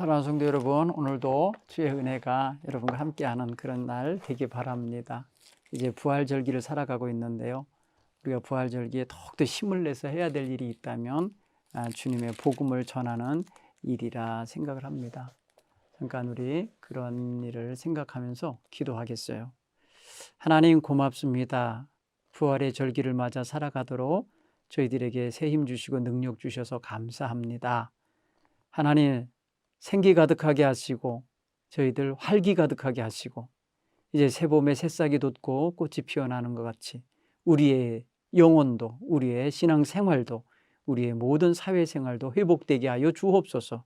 사랑하는 성도 여러분, 오늘도 주의 은혜가 여러분과 함께하는 그런 날 되기 바랍니다. 이제 부활절기를 살아가고 있는데요. 우리가 부활절기에 더욱더 힘을 내서 해야 될 일이 있다면 주님의 복음을 전하는 일이라 생각을 합니다. 잠깐 우리 그런 일을 생각하면서 기도하겠어요. 하나님 고맙습니다. 부활의 절기를 맞아 살아가도록 저희들에게 새 힘 주시고 능력 주셔서 감사합니다. 하나님 생기 가득하게 하시고 저희들 활기 가득하게 하시고 이제 새봄에 새싹이 돋고 꽃이 피어나는 것 같이 우리의 영혼도 우리의 신앙생활도 우리의 모든 사회생활도 회복되게 하여 주옵소서.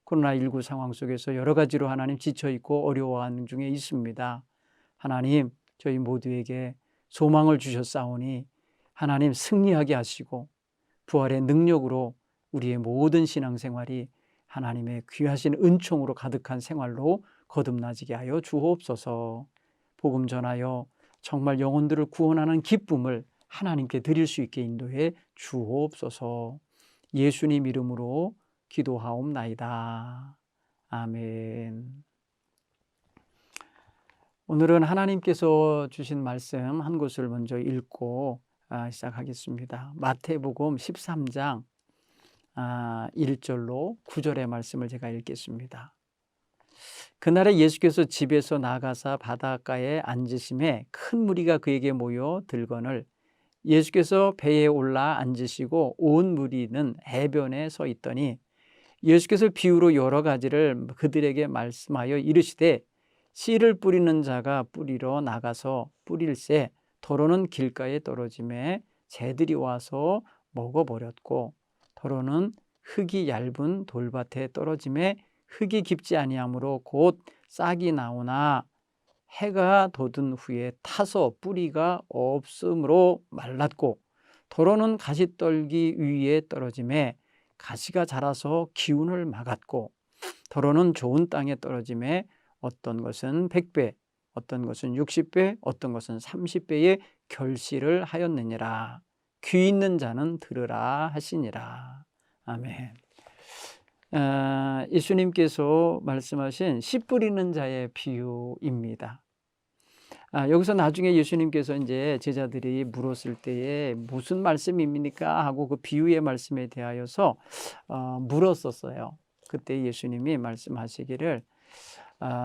코로나19 상황 속에서 여러 가지로 하나님 지쳐있고 어려워하는 중에 있습니다. 하나님 저희 모두에게 소망을 주셨사오니 하나님 승리하게 하시고 부활의 능력으로 우리의 모든 신앙생활이 하나님의 귀하신 은총으로 가득한 생활로 거듭나지게 하여 주옵소서. 복음 전하여 정말 영혼들을 구원하는 기쁨을 하나님께 드릴 수 있게 인도해 주옵소서. 예수님 이름으로 기도하옵나이다. 아멘. 오늘은 하나님께서 주신 말씀 한 곳을 먼저 읽고 시작하겠습니다. 마태복음 13장 1절로 9절의 말씀을 제가 읽겠습니다. 그날에 예수께서 집에서 나가사 바닷가에 앉으심에 큰 무리가 그에게 모여 들거늘 예수께서 배에 올라 앉으시고 온 무리는 해변에 서 있더니 예수께서 비유로 여러 가지를 그들에게 말씀하여 이르시되 씨를 뿌리는 자가 뿌리러 나가서 뿌릴새 더러는 길가에 떨어짐에 새들이 와서 먹어버렸고 더러는 흙이 얇은 돌밭에 떨어짐에 흙이 깊지 아니하므로 곧 싹이 나오나 해가 돋은 후에 타서 뿌리가 없으므로 말랐고 더러는 가시떨기 위에 떨어짐에 가시가 자라서 기운을 막았고 더러는 좋은 땅에 떨어짐에 어떤 것은 100배, 어떤 것은 60배, 어떤 것은 30배의 결실을 하였느니라. 귀 있는 자는 들으라 하시니라. 아멘. 예수님께서 말씀하신 씨 뿌리는 자의 비유입니다. 여기서 나중에 예수님께서 이제 제자들이 물었을 때에 무슨 말씀입니까? 하고 그 비유의 말씀에 대하여서 물었었어요. 그때 예수님이 말씀하시기를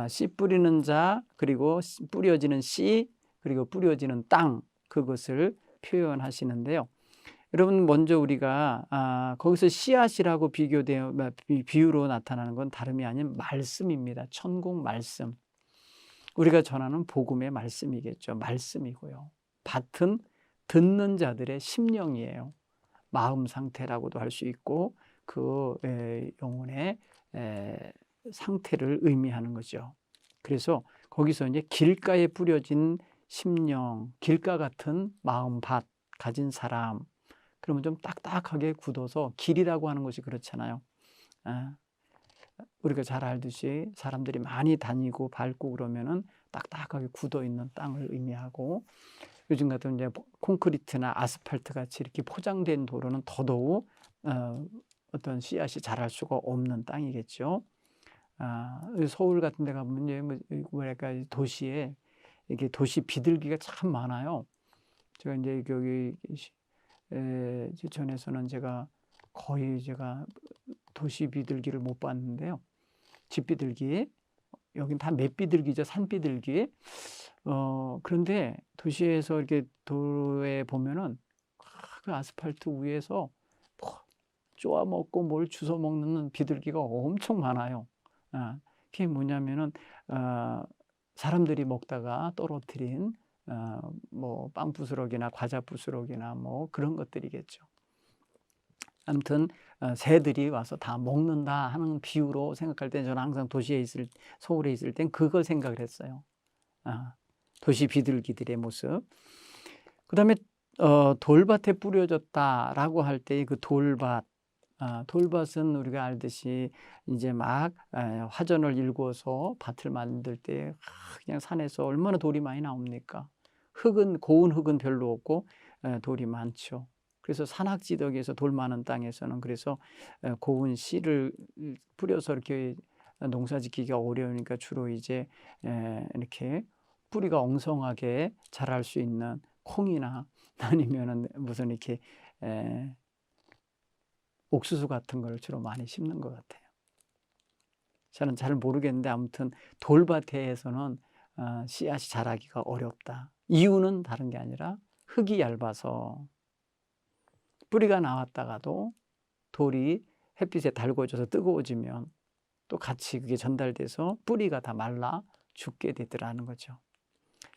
씨 뿌리는 자, 그리고 뿌려지는 씨, 그리고 뿌려지는 땅, 그것을 표현하시는데요. 여러분 먼저 우리가 거기서 씨앗이라고 비유로 나타나는 건 다름이 아닌 말씀입니다. 천국 말씀. 우리가 전하는 복음의 말씀이겠죠. 말씀이고요. 밭은 듣는 자들의 심령이에요. 마음 상태라고도 할 수 있고 그 영혼의 상태를 의미하는 거죠. 그래서 거기서 이제 길가에 뿌려진 심령, 길가 같은 마음밭 가진 사람, 그러면 좀 딱딱하게 굳어서 길이라고 하는 것이 그렇잖아요. 우리가 잘 알듯이 사람들이 많이 다니고 밟고 그러면은 딱딱하게 굳어 있는 땅을 의미하고 요즘 같은 이제 콘크리트나 아스팔트 같이 이렇게 포장된 도로는 더더욱 어떤 씨앗이 자랄 수가 없는 땅이겠죠. 서울 같은 데 가면 뭐랄까 도시에 이게 도시 비둘기가 참 많아요. 제가 이제 여기 전에서는 제가 거의 도시 비둘기를 못 봤는데요. 집 비둘기, 여긴 다 맷비둘기죠. 산비둘기. 그런데 도시에서 이렇게 도로에 보면은 그 아스팔트 위에서 쪼아 먹고 뭘 주워 먹는 비둘기가 엄청 많아요. 그게 뭐냐면은 사람들이 먹다가 떨어뜨린 뭐 빵 부스러기나 과자 부스러기나 뭐 그런 것들이겠죠. 아무튼 새들이 와서 다 먹는다 하는 비유로 생각할 때 저는 항상 서울에 있을 땐 그걸 생각을 했어요. 도시 비둘기들의 모습. 그 다음에 돌밭에 뿌려졌다라고 할 때 그 돌밭, 돌밭은 우리가 알듯이 이제 막 화전을 일구어서 밭을 만들 때 그냥 산에서 얼마나 돌이 많이 나옵니까? 고운 흙은 별로 없고 돌이 많죠. 그래서 산악지덕에서 돌 많은 땅에서는 그래서 고운 씨를 뿌려서 이렇게 농사 짓기가 어려우니까 주로 이제 이렇게 뿌리가 엉성하게 자랄 수 있는 콩이나 아니면은 무슨 이렇게 옥수수 같은 걸 주로 많이 심는 것 같아요. 저는 잘 모르겠는데 아무튼 돌밭에서는 씨앗이 자라기가 어렵다. 이유는 다른 게 아니라 흙이 얇아서 뿌리가 나왔다가도 돌이 햇빛에 달궈져서 뜨거워지면 또 같이 그게 전달돼서 뿌리가 다 말라 죽게 되더라는 거죠.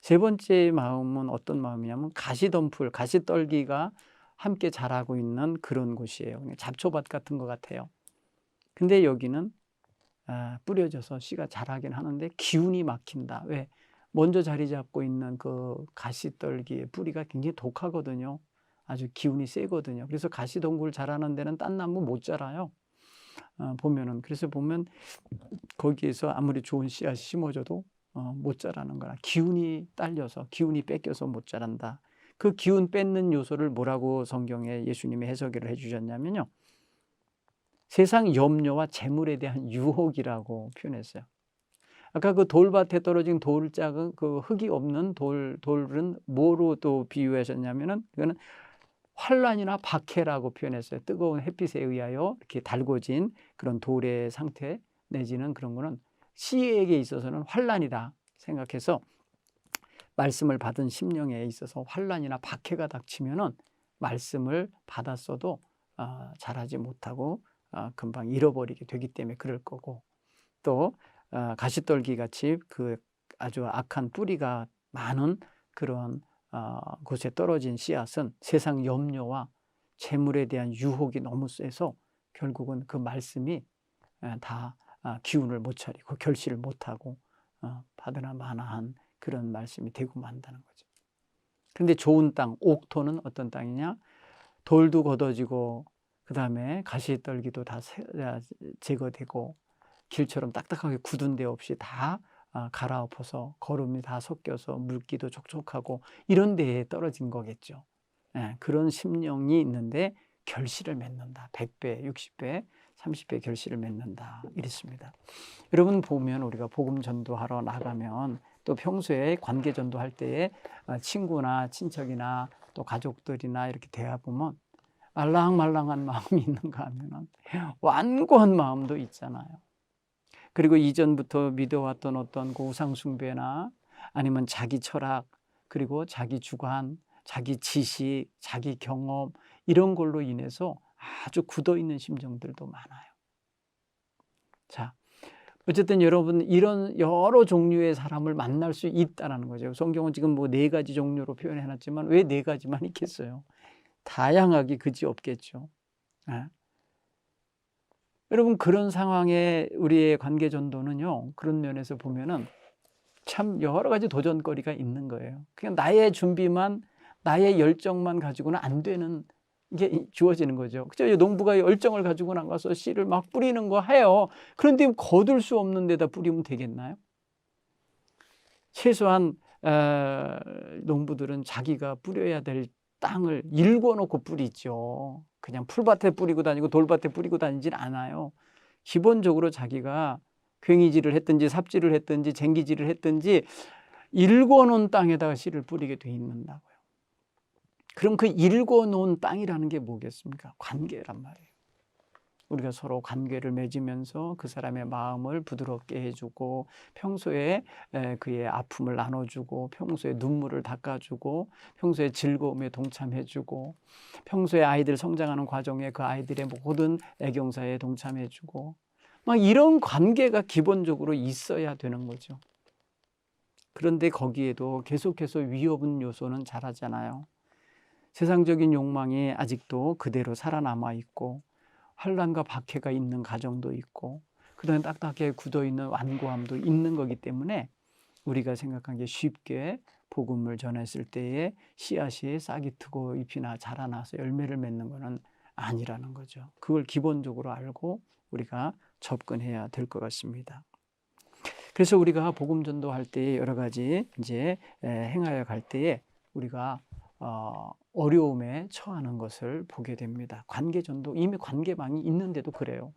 세 번째 마음은 어떤 마음이냐면 가시덤불, 가시떨기가 함께 자라고 있는 그런 곳이에요. 그냥 잡초밭 같은 것 같아요. 근데 여기는 뿌려져서 씨가 자라긴 하는데 기운이 막힌다. 왜? 먼저 자리 잡고 있는 그 가시떨기의 뿌리가 굉장히 독하거든요. 아주 기운이 세거든요. 그래서 가시덤불 자라는 데는 딴 나무 못 자라요. 보면은. 그래서 보면 거기에서 아무리 좋은 씨앗이 심어져도 못 자라는 거나 기운이 딸려서 기운이 뺏겨서 못 자란다. 그 기운 뺏는 요소를 뭐라고 성경에 예수님이 해석을 해주셨냐면요. 세상 염려와 재물에 대한 유혹이라고 표현했어요. 아까 그 돌밭에 떨어진 돌짝은 그 흙이 없는 돌은 뭐로 또 비유하셨냐면은 그거는 환란이나 박해라고 표현했어요. 뜨거운 햇빛에 의하여 이렇게 달궈진 그런 돌의 상태 내지는 그런 거는 씨에게 있어서는 환란이다 생각해서 말씀을 받은 심령에 있어서 환란이나 박해가 닥치면은 말씀을 받았어도 자라지 못하고 금방 잃어버리게 되기 때문에 그럴 거고 또 가시떨기 같이 그 아주 악한 뿌리가 많은 그런 곳에 떨어진 씨앗은 세상 염려와 재물에 대한 유혹이 너무 세서 결국은 그 말씀이 다 기운을 못 차리고 결실을 못하고 받으나 마나한 그런 말씀이 되고 만다는 거죠. 그런데 좋은 땅, 옥토는 어떤 땅이냐? 돌도 걷어지고 그 다음에 가시떨기도 다 제거되고 길처럼 딱딱하게 굳은 데 없이 다 갈아엎어서 거름이 다 섞여서 물기도 촉촉하고 이런 데에 떨어진 거겠죠. 그런 심령이 있는데 결실을 맺는다. 100배, 60배, 30배 결실을 맺는다. 이랬습니다. 여러분 보면 우리가 복음 전도하러 나가면 또 평소에 관계 전도할 때에 친구나 친척이나 또 가족들이나 이렇게 대화 보면 말랑말랑한 마음이 있는가 하면은 완고한 마음도 있잖아요. 그리고 이전부터 믿어왔던 어떤 그 우상숭배나 아니면 자기 철학, 그리고 자기 주관, 자기 지식, 자기 경험 이런 걸로 인해서 아주 굳어있는 심정들도 많아요. 자, 어쨌든 여러분 이런 여러 종류의 사람을 만날 수 있다는 거죠. 성경은 지금 뭐 4가지 종류로 표현해놨지만 왜 4가지만 있겠어요? 다양하게 그지없겠죠. 여러분 그런 상황에 우리의 관계 전도는요. 그런 면에서 보면은 참 여러 가지 도전거리가 있는 거예요. 그냥 나의 준비만 나의 열정만 가지고는 안 되는 게 주어지는 거죠. 그죠? 농부가 열정을 가지고 나가서 씨를 막 뿌리는 거 해요. 그런데 거둘 수 없는 데다 뿌리면 되겠나요? 최소한 농부들은 자기가 뿌려야 될 땅을 일궈놓고 뿌리죠. 그냥 풀밭에 뿌리고 다니고 돌밭에 뿌리고 다니진 않아요. 기본적으로 자기가 괭이질을 했든지 삽질을 했든지 쟁기질을 했든지 일궈놓은 땅에다가 씨를 뿌리게 돼 있는다고요. 그럼 그 일궈놓은 땅이라는 게 뭐겠습니까? 관계란 말이에요. 우리가 서로 관계를 맺으면서 그 사람의 마음을 부드럽게 해주고 평소에 그의 아픔을 나눠주고 평소에 눈물을 닦아주고 평소에 즐거움에 동참해주고 평소에 아이들 성장하는 과정에 그 아이들의 모든 애경사에 동참해주고 막 이런 관계가 기본적으로 있어야 되는 거죠. 그런데 거기에도 계속해서 위협은 요소는 잘하잖아요. 세상적인 욕망이 아직도 그대로 살아남아 있고 환란과 박해가 있는 가정도 있고 그다음에 딱딱하게 굳어있는 완고함도 있는 거기 때문에 우리가 생각한 게 쉽게 복음을 전했을 때에 씨앗이 싹이 트고 잎이나 자라나서 열매를 맺는 것은 아니라는 거죠. 그걸 기본적으로 알고 우리가 접근해야 될 것 같습니다. 그래서 우리가 복음 전도할 때 여러 가지 이제 행하여 갈 때에 우리가 어려움에 처하는 것을 보게 됩니다. 관계 전도 이미 관계망이 있는데도 그래요.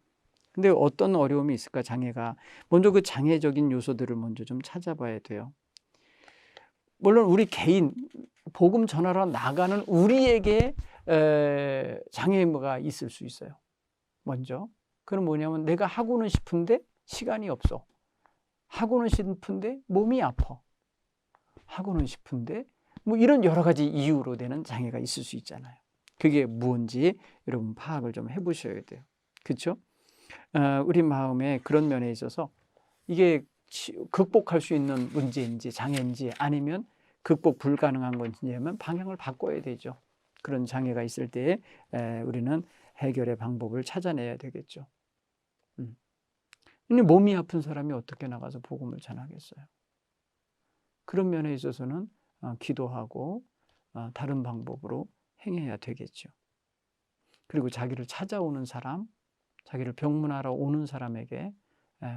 근데 어떤 어려움이 있을까, 장애가. 먼저 그 장애적인 요소들을 먼저 좀 찾아봐야 돼요. 물론 우리 개인, 복음 전하러 나가는 우리에게 장애가 있을 수 있어요. 먼저. 그건 뭐냐면 내가 하고는 싶은데 시간이 없어. 하고는 싶은데 몸이 아파. 하고는 싶은데 뭐 이런 여러 가지 이유로 되는 장애가 있을 수 있잖아요. 그게 무엇인지 여러분 파악을 좀 해보셔야 돼요. 그렇죠? 우리 마음에 그런 면에 있어서 이게 극복할 수 있는 문제인지 장애인지 아니면 극복 불가능한 건지면 방향을 바꿔야 되죠. 그런 장애가 있을 때 우리는 해결의 방법을 찾아내야 되겠죠. 근데 몸이 아픈 사람이 어떻게 나가서 복음을 전하겠어요? 그런 면에 있어서는 기도하고 다른 방법으로 행해야 되겠죠. 그리고 자기를 찾아오는 사람, 자기를 병문하러 오는 사람에게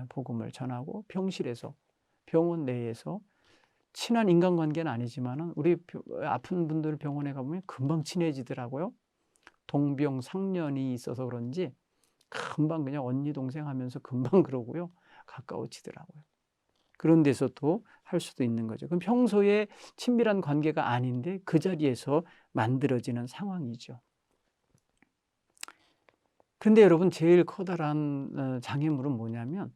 복음을 전하고 병실에서, 병원 내에서 친한 인간관계는 아니지만 우리 아픈 분들 병원에 가보면 금방 친해지더라고요. 동병상련이 있어서 그런지 금방 그냥 언니 동생 하면서 금방 그러고요. 가까워지더라고요. 그런 데서도 할 수도 있는 거죠. 그럼 평소에 친밀한 관계가 아닌데 그 자리에서 만들어지는 상황이죠. 근데 여러분 제일 커다란 장애물은 뭐냐면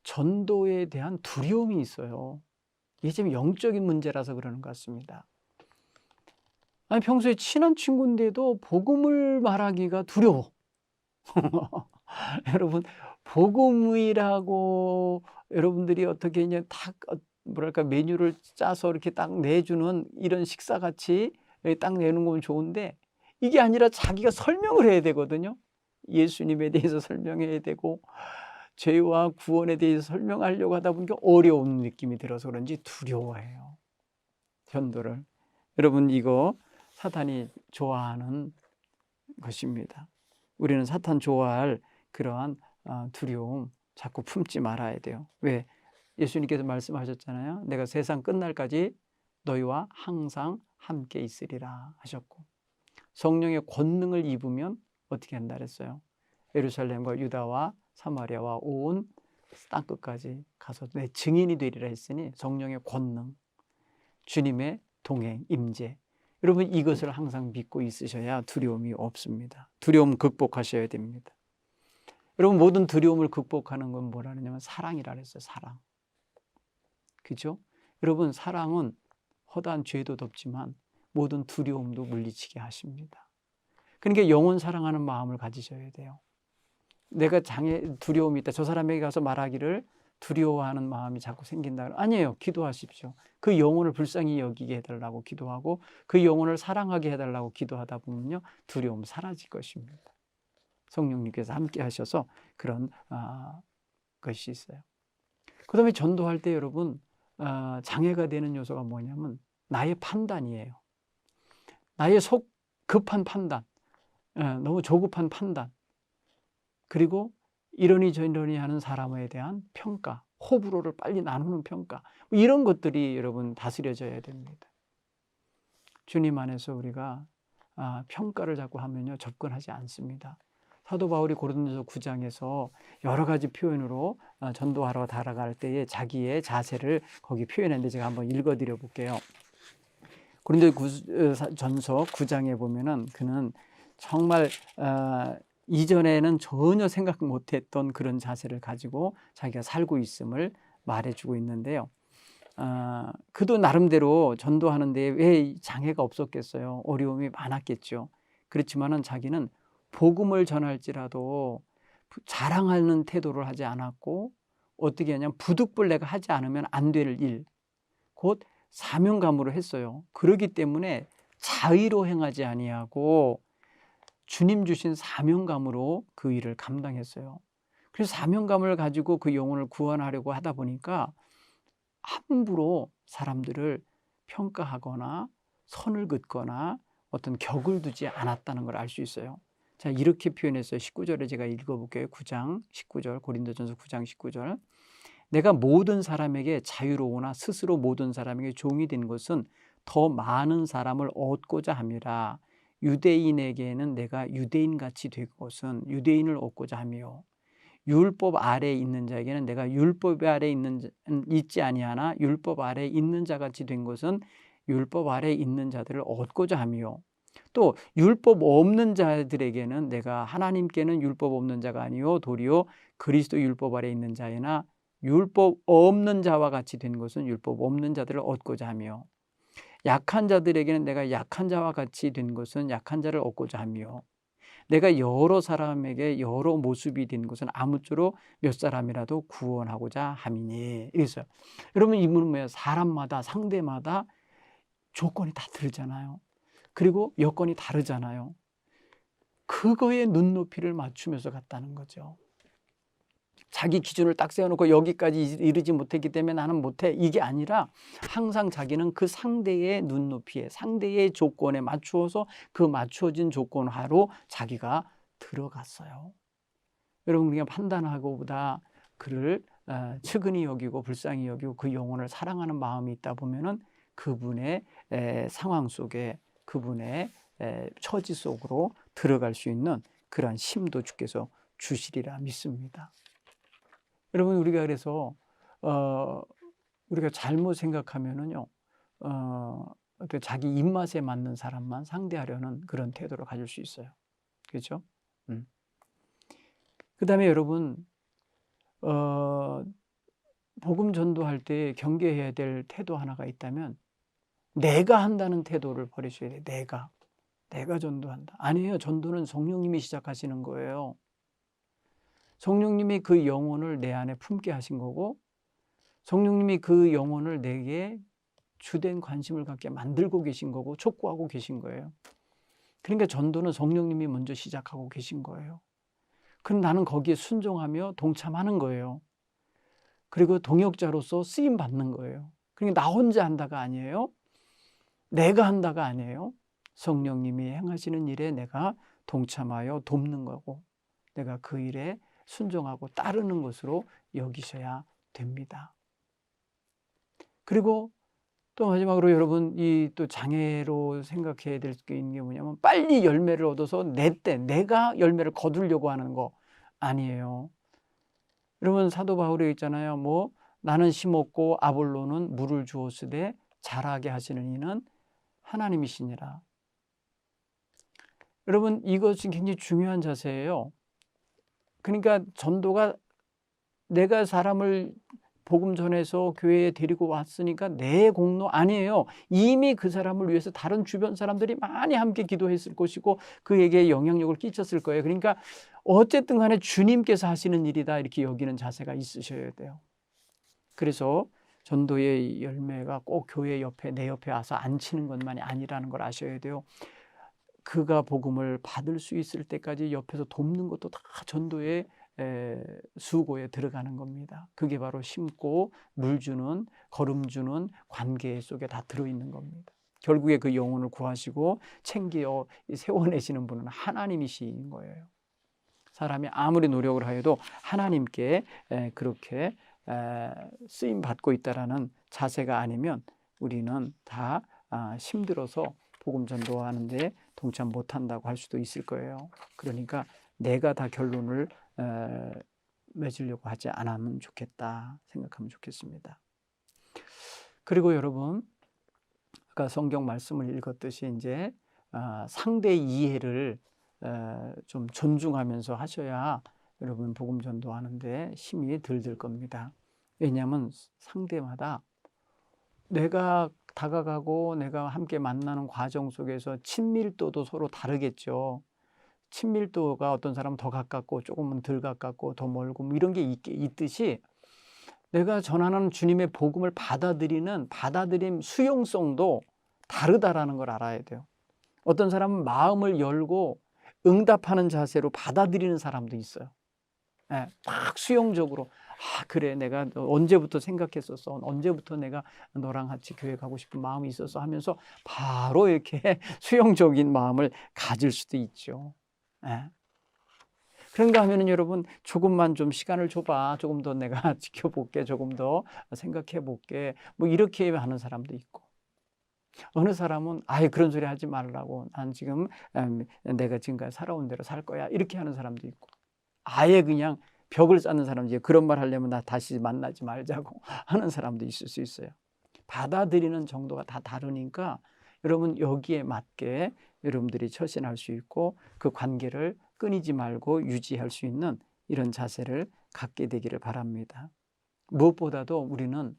전도에 대한 두려움이 있어요. 이게 지금 영적인 문제라서 그러는 것 같습니다. 아니 평소에 친한 친구인데도 복음을 말하기가 두려워. 여러분 복음이라고 여러분들이 어떻게 그냥 딱 뭐랄까 메뉴를 짜서 이렇게 딱 내주는 이런 식사같이 딱 내는 건 좋은데 이게 아니라 자기가 설명을 해야 되거든요. 예수님에 대해서 설명해야 되고 죄와 구원에 대해서 설명하려고 하다 보니까 어려운 느낌이 들어서 그런지 두려워해요. 전도를. 여러분 이거 사탄이 좋아하는 것입니다. 우리는 사탄 좋아할 그러한 두려움 자꾸 품지 말아야 돼요. 왜? 예수님께서 말씀하셨잖아요. 내가 세상 끝날까지 너희와 항상 함께 있으리라 하셨고 성령의 권능을 입으면 어떻게 한다 그랬어요? 예루살렘과 유다와 사마리아와 온 땅끝까지 가서 내 증인이 되리라 했으니 성령의 권능, 주님의 동행, 임재. 여러분 이것을 항상 믿고 있으셔야 두려움이 없습니다. 두려움 극복하셔야 됩니다. 여러분 모든 두려움을 극복하는 건 뭐라 하냐면 사랑이라 그랬어요. 사랑. 그죠? 여러분 사랑은 허다한 죄도 덮지만 모든 두려움도 물리치게 하십니다. 그러니까 영원 사랑하는 마음을 가지셔야 돼요. 내가 두려움이 있다. 저 사람에게 가서 말하기를 두려워하는 마음이 자꾸 생긴다. 아니에요. 기도하십시오. 그 영혼을 불쌍히 여기게 해달라고 기도하고 그 영혼을 사랑하게 해달라고 기도하다 보면요. 두려움 사라질 것입니다. 성령님께서 함께 하셔서 그런 것이 있어요. 그 다음에 전도할 때 여러분 장애가 되는 요소가 뭐냐면 나의 판단이에요. 나의 급한 판단, 너무 조급한 판단, 그리고 이러니 저러니 하는 사람에 대한 평가, 호불호를 빨리 나누는 평가, 이런 것들이 여러분 다스려져야 됩니다. 주님 안에서 우리가 평가를 자꾸 하면요 접근하지 않습니다. 사도 바울이 고린도서 9장에서 여러 가지 표현으로 전도하러 달아갈 때에 자기의 자세를 거기 표현했는데 제가 한번 읽어드려 볼게요. 고린도전서 9장에 보면은 그는 정말 이전에는 전혀 생각 못했던 그런 자세를 가지고 자기가 살고 있음을 말해주고 있는데요. 그도 나름대로 전도하는데 왜 장애가 없었겠어요? 어려움이 많았겠죠. 그렇지만은 자기는 복음을 전할지라도 자랑하는 태도를 하지 않았고 어떻게 하냐면 부득불 내가 하지 않으면 안 될 일, 곧 사명감으로 했어요. 그렇기 때문에 자의로 행하지 아니하고 주님 주신 사명감으로 그 일을 감당했어요. 그래서 사명감을 가지고 그 영혼을 구원하려고 하다 보니까 함부로 사람들을 평가하거나 선을 긋거나 어떤 격을 두지 않았다는 걸 알 수 있어요. 자, 이렇게 표현했어요. 19절에 제가 읽어볼게요. 9장 19절, 고린도전서 9장 19절. 내가 모든 사람에게 자유로우나 스스로 모든 사람에게 종이 된 것은 더 많은 사람을 얻고자 함이라. 유대인에게는 내가 유대인같이 될 것은 유대인을 얻고자 하며 율법 아래에 있는 자에게는 내가 율법 아래에 있지 아니하나 율법 아래에 있는 자같이 된 것은 율법 아래에 있는 자들을 얻고자 하며 또 율법 없는 자들에게는 내가 하나님께는 율법 없는 자가 아니요 도리어 그리스도 율법 아래에 있는 자이나 율법 없는 자와 같이 된 것은 율법 없는 자들을 얻고자 하며 약한 자들에게는 내가 약한 자와 같이 된 것은 약한 자를 얻고자 하며 내가 여러 사람에게 여러 모습이 된 것은 아무쪼록 몇 사람이라도 구원하고자 함이니. 이랬어요. 여러분 이 문은 뭐예요? 사람마다 상대마다 조건이 다 다르잖아요. 그리고 여건이 다르잖아요. 그거에 눈높이를 맞추면서 갔다는 거죠. 자기 기준을 딱 세워놓고 여기까지 이르지 못했기 때문에 나는 못해, 이게 아니라 항상 자기는 그 상대의 눈높이에 상대의 조건에 맞추어서 그 맞추어진 조건하로 자기가 들어갔어요. 여러분 그냥 판단하고보다 그를 측은히 여기고 불쌍히 여기고 그 영혼을 사랑하는 마음이 있다 보면은 그분의 상황 속에 그분의 처지 속으로 들어갈 수 있는 그러한 힘도 주께서 주시리라 믿습니다. 여러분 우리가 그래서 우리가 잘못 생각하면은요 자기 입맛에 맞는 사람만 상대하려는 그런 태도를 가질 수 있어요. 그렇죠? 그다음에 여러분 복음 전도할 때 경계해야 될 태도 하나가 있다면 내가 한다는 태도를 버리셔야 돼요. 내가 전도한다. 아니에요. 전도는 성령님이 시작하시는 거예요. 성령님이 그 영혼을 내 안에 품게 하신 거고 성령님이 그 영혼을 내게 주된 관심을 갖게 만들고 계신 거고 촉구하고 계신 거예요. 그러니까 전도는 성령님이 먼저 시작하고 계신 거예요. 그럼 나는 거기에 순종하며 동참하는 거예요. 그리고 동역자로서 쓰임 받는 거예요. 그러니까 나 혼자 한다가 아니에요. 내가 한다가 아니에요. 성령님이 행하시는 일에 내가 동참하여 돕는 거고 내가 그 일에 순종하고 따르는 것으로 여기셔야 됩니다. 그리고 또 마지막으로 여러분 이 또 장애로 생각해야 될 게 있는 게 뭐냐면 빨리 열매를 얻어서 내가 열매를 거두려고 하는 거 아니에요. 여러분 사도 바울이 있잖아요. 뭐 나는 심었고 아볼로는 물을 주었으되 자라게 하시는 이는 하나님이시니라. 여러분 이것이 굉장히 중요한 자세예요. 그러니까 전도가 내가 사람을 복음 전해서 교회에 데리고 왔으니까 내 공로 아니에요. 이미 그 사람을 위해서 다른 주변 사람들이 많이 함께 기도했을 것이고 그에게 영향력을 끼쳤을 거예요. 그러니까 어쨌든 간에 주님께서 하시는 일이다 이렇게 여기는 자세가 있으셔야 돼요. 그래서 전도의 열매가 꼭 교회 옆에 내 옆에 와서 앉히는 것만이 아니라는 걸 아셔야 돼요. 그가 복음을 받을 수 있을 때까지 옆에서 돕는 것도 다 전도의 수고에 들어가는 겁니다. 그게 바로 심고 물 주는 거름 주는 관계 속에 다 들어있는 겁니다. 결국에 그 영혼을 구하시고 챙겨 세워내시는 분은 하나님이신 거예요. 사람이 아무리 노력을 하여도 하나님께 그렇게 쓰임 받고 있다라는 자세가 아니면 우리는 다 힘들어서 복음 전도하는데 동참 못한다고 할 수도 있을 거예요. 그러니까 내가 다 결론을 맺으려고 하지 않으면 좋겠다 생각하면 좋겠습니다. 그리고 여러분 아까 성경 말씀을 읽었듯이 이제 상대 이해를 좀 존중하면서 하셔야 여러분 복음 전도하는데 힘이 덜 들 겁니다. 왜냐하면 상대마다 내가 다가가고 내가 함께 만나는 과정 속에서 친밀도도 서로 다르겠죠. 친밀도가 어떤 사람은 더 가깝고 조금은 덜 가깝고 더 멀고 뭐 이런 게 있듯이 내가 전하는 주님의 복음을 받아들임 수용성도 다르다라는 걸 알아야 돼요. 어떤 사람은 마음을 열고 응답하는 자세로 받아들이는 사람도 있어요. 딱 수용적으로 그래 내가 언제부터 생각했었어. 언제부터 내가 너랑 같이 교회 가고 싶은 마음이 있었어 하면서 바로 이렇게 수용적인 마음을 가질 수도 있죠. 그런가 하면은 여러분 조금만 좀 시간을 줘봐. 조금 더 내가 지켜볼게. 조금 더 생각해볼게. 뭐 이렇게 하는 사람도 있고 어느 사람은 아예 그런 소리 하지 말라고 난 지금 내가 지금까지 살아온 대로 살 거야. 이렇게 하는 사람도 있고 아예 그냥 벽을 쌓는 사람 이제 그런 말 하려면 나 다시 만나지 말자고 하는 사람도 있을 수 있어요. 받아들이는 정도가 다 다르니까 여러분 여기에 맞게 여러분들이 처신할 수 있고 그 관계를 끊이지 말고 유지할 수 있는 이런 자세를 갖게 되기를 바랍니다. 무엇보다도 우리는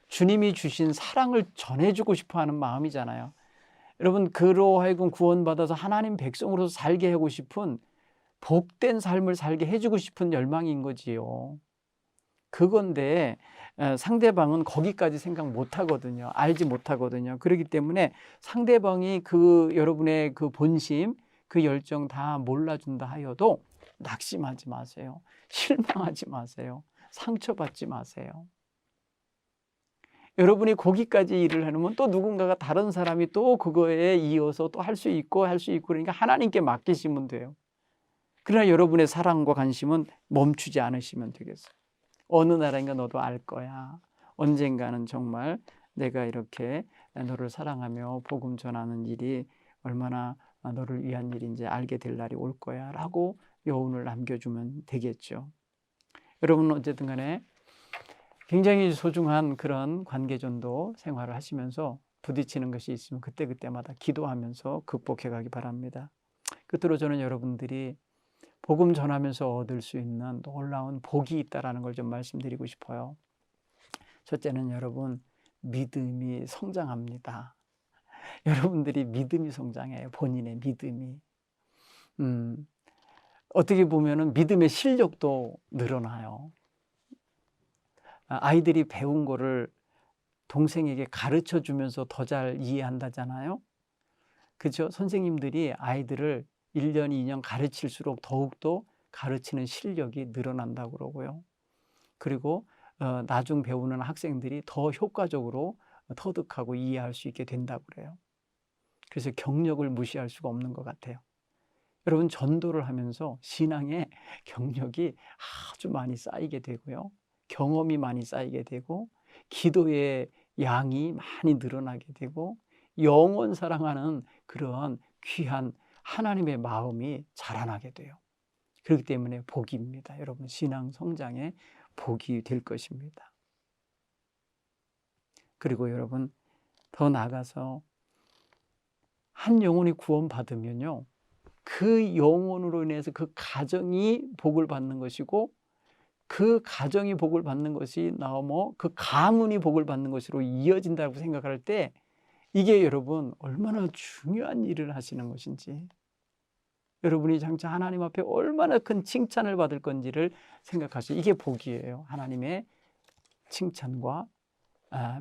주님이 주신 사랑을 전해주고 싶어하는 마음이잖아요. 여러분 그로 하여금 구원받아서 하나님 백성으로서 살게 하고 싶은 복된 삶을 살게 해주고 싶은 열망인 거지요. 그건데 상대방은 거기까지 생각 못하거든요. 알지 못하거든요. 그렇기 때문에 상대방이 그 여러분의 그 본심, 그 열정 다 몰라준다 하여도 낙심하지 마세요. 실망하지 마세요. 상처받지 마세요. 여러분이 거기까지 일을 해놓으면 또 누군가가 다른 사람이 또 그거에 이어서 또 할 수 있고 그러니까 하나님께 맡기시면 돼요. 그러나 여러분의 사랑과 관심은 멈추지 않으시면 되겠어요. 어느 날인가 너도 알 거야. 언젠가는 정말 내가 이렇게 너를 사랑하며 복음 전하는 일이 얼마나 너를 위한 일인지 알게 될 날이 올 거야 라고 여운을 남겨주면 되겠죠. 여러분 어쨌든 간에 굉장히 소중한 그런 관계전도 생활을 하시면서 부딪히는 것이 있으면 그때그때마다 기도하면서 극복해 가기 바랍니다. 끝으로 저는 여러분들이 복음 전하면서 얻을 수 있는 놀라운 복이 있다는 걸 좀 말씀드리고 싶어요. 첫째는 여러분 믿음이 성장합니다. 여러분들이 믿음이 성장해요. 본인의 믿음이. 어떻게 보면은 믿음의 실력도 늘어나요. 아이들이 배운 거를 동생에게 가르쳐 주면서 더 잘 이해한다잖아요. 그죠? 선생님들이 아이들을 1년, 2년 가르칠수록 더욱더 가르치는 실력이 늘어난다고 그러고요. 그리고 나중 배우는 학생들이 더 효과적으로 터득하고 이해할 수 있게 된다고 그래요. 그래서 경력을 무시할 수가 없는 것 같아요. 여러분 전도를 하면서 신앙의 경력이 아주 많이 쌓이게 되고요. 경험이 많이 쌓이게 되고 기도의 양이 많이 늘어나게 되고 영원 사랑하는 그런 귀한 하나님의 마음이 자라나게 돼요. 그렇기 때문에 복입니다. 여러분 신앙 성장의 복이 될 것입니다. 그리고 여러분 더 나아가서 한 영혼이 구원받으면요. 그 영혼으로 인해서 그 가정이 복을 받는 것이고 그 가정이 복을 받는 것이 넘어 그 가문이 복을 받는 것으로 이어진다고 생각할 때 이게 여러분 얼마나 중요한 일을 하시는 것인지 여러분이 장차 하나님 앞에 얼마나 큰 칭찬을 받을 건지를 생각하시죠. 이게 복이에요. 하나님의 칭찬과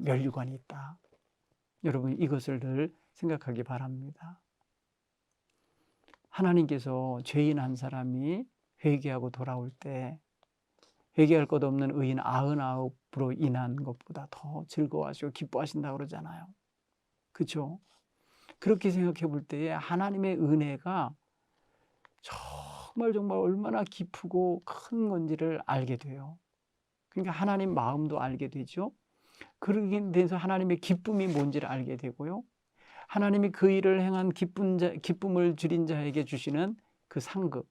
면류관이 있다. 여러분 이것을 늘 생각하기 바랍니다. 하나님께서 죄인 한 사람이 회개하고 돌아올 때 회개할 것 없는 의인 99으로 인한 것보다 더 즐거워하시고 기뻐하신다고 그러잖아요. 그렇죠? 그렇게 생각해 볼 때에 하나님의 은혜가 정말 얼마나 깊고 큰 건지를 알게 돼요. 그러니까 하나님 마음도 알게 되죠. 그러기 돼서 하나님의 기쁨이 뭔지를 알게 되고요. 하나님이 그 일을 행한 기쁨을 줄인 자에게 주시는 그 상급,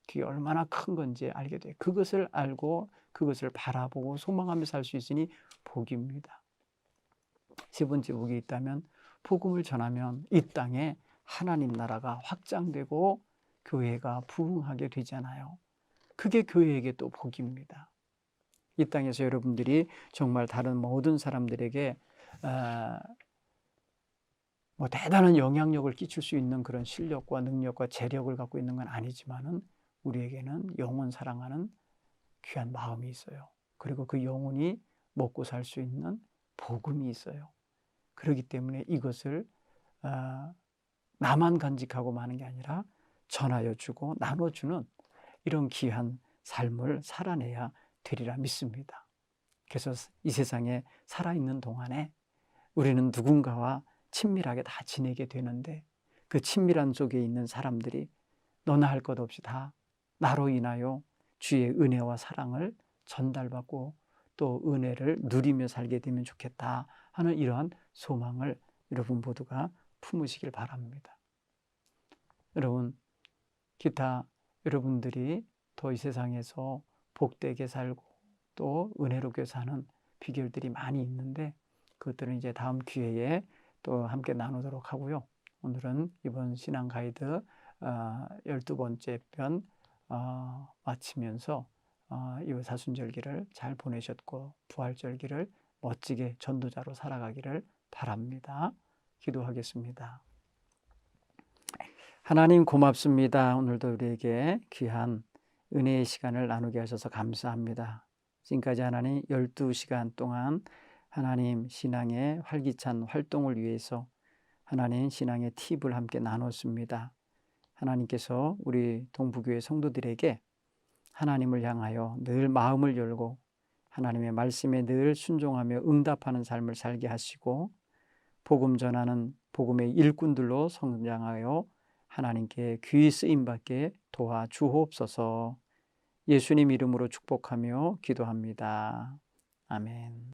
그게 얼마나 큰 건지 알게 돼요. 그것을 알고 그것을 바라보고 소망하며 살 수 있으니 복입니다. 세 번째 복이 있다면 복음을 전하면 이 땅에 하나님 나라가 확장되고 교회가 부흥하게 되잖아요. 그게 교회에게 또 복입니다. 이 땅에서 여러분들이 정말 다른 모든 사람들에게 대단한 영향력을 끼칠 수 있는 그런 실력과 능력과 재력을 갖고 있는 건 아니지만은 우리에게는 영혼 사랑하는 귀한 마음이 있어요. 그리고 그 영혼이 먹고 살 수 있는 복음이 있어요. 그렇기 때문에 이것을 나만 간직하고 마는 게 아니라 전하여 주고 나눠주는 이런 귀한 삶을 살아내야 되리라 믿습니다. 그래서 이 세상에 살아있는 동안에 우리는 누군가와 친밀하게 다 지내게 되는데 그 친밀한 속에 있는 사람들이 너나 할 것 없이 다 나로 인하여 주의 은혜와 사랑을 전달받고 또 은혜를 누리며 살게 되면 좋겠다 하는 이러한 소망을 여러분 모두가 품으시길 바랍니다. 여러분 기타 여러분들이 더 이 세상에서 복되게 살고 또 은혜롭게 사는 비결들이 많이 있는데 그것들은 이제 다음 기회에 또 함께 나누도록 하고요. 오늘은 이번 신앙 가이드 12번째 편 마치면서 이 사순절기를 잘 보내셨고 부활절기를 멋지게 전도자로 살아가기를 바랍니다. 기도하겠습니다. 하나님 고맙습니다. 오늘도 우리에게 귀한 은혜의 시간을 나누게 하셔서 감사합니다. 지금까지 하나님 12시간 동안 하나님 신앙의 활기찬 활동을 위해서 하나님 신앙의 팁을 함께 나눴습니다. 하나님께서 우리 동부교회 성도들에게 하나님을 향하여 늘 마음을 열고 하나님의 말씀에 늘 순종하며 응답하는 삶을 살게 하시고 복음 전하는 복음의 일꾼들로 성장하여 하나님께 귀히 쓰임받게 도와주옵소서. 예수님 이름으로 축복하며 기도합니다. 아멘.